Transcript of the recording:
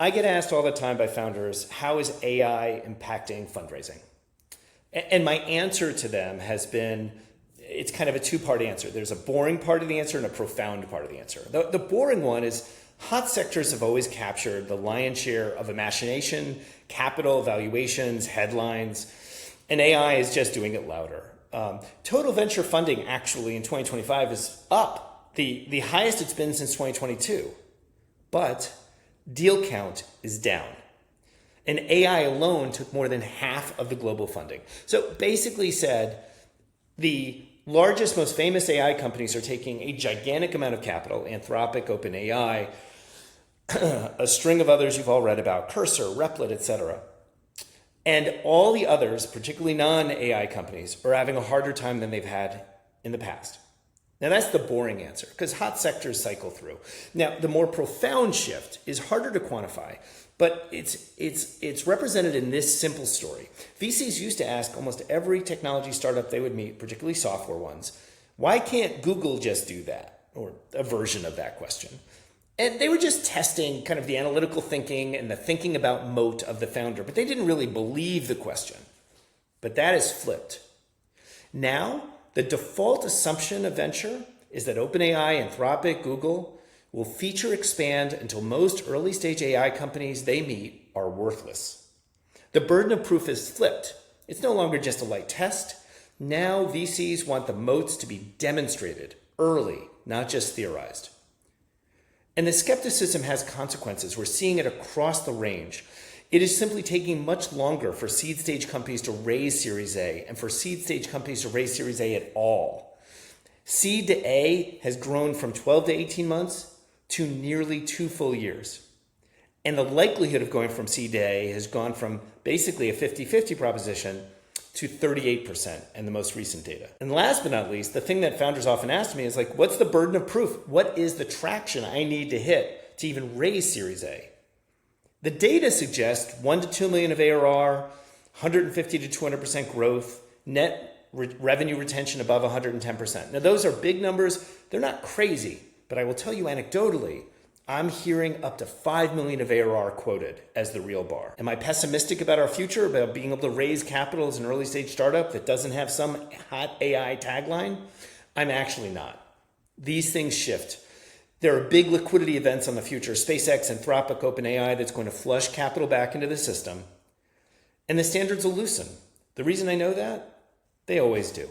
I get asked all the time by founders, how is AI impacting fundraising? And my answer to them has been, it's kind of a two-part answer. There's a boring part of the answer and a profound part of the answer. The boring one is hot sectors have always captured the lion's share of imagination, capital, valuations, headlines, and AI is just doing it louder. Total venture funding actually in 2025 is up, the highest it's been since 2022, but deal count is down. And AI alone took more than half of the global funding. So basically said, the largest, most famous AI companies are taking a gigantic amount of capital, Anthropic, OpenAI, a string of others you've all read about, Cursor, Replit, etc. And all the others, particularly non-AI companies, are having a harder time than they've had in the past. Now that's the boring answer because hot sectors cycle through. Now the more profound shift is harder to quantify, but it's represented in this simple story. VCs used to ask almost every technology startup they would meet, particularly software ones, why can't Google just do that? Or a version of that question. And they were just testing kind of the analytical thinking and the thinking about moat of the founder, but they didn't really believe the question. But that is flipped. Now, the default assumption of venture is that OpenAI, Anthropic, Google will feature expand until most early stage AI companies they meet are worthless. The burden of proof is flipped. It's no longer just a light test. Now VCs want the moats to be demonstrated early, not just theorized. And the skepticism has consequences. We're seeing it across the range. It is simply taking much longer for seed stage companies to raise Series A and for seed stage companies to raise Series A at all. Seed to A has grown from 12 to 18 months to nearly 2 full years. And the likelihood of going from seed to A has gone from basically a 50-50 proposition to 38% in the most recent data. And last but not least, the thing that founders often ask me is like, what's the burden of proof? What is the traction I need to hit to even raise Series A? The data suggests 1 to 2 million of ARR, 150 to 200% growth, net revenue retention above 110%. Now those are big numbers. They're not crazy, but I will tell you anecdotally, I'm hearing up to 5 million of ARR quoted as the real bar. Am I pessimistic about our future, about being able to raise capital as an early stage startup that doesn't have some hot AI tagline? I'm actually not. These things shift. There are big liquidity events on the future, SpaceX, Anthropic, OpenAI, that's going to flush capital back into the system. And the standards will loosen. The reason I know that? They always do.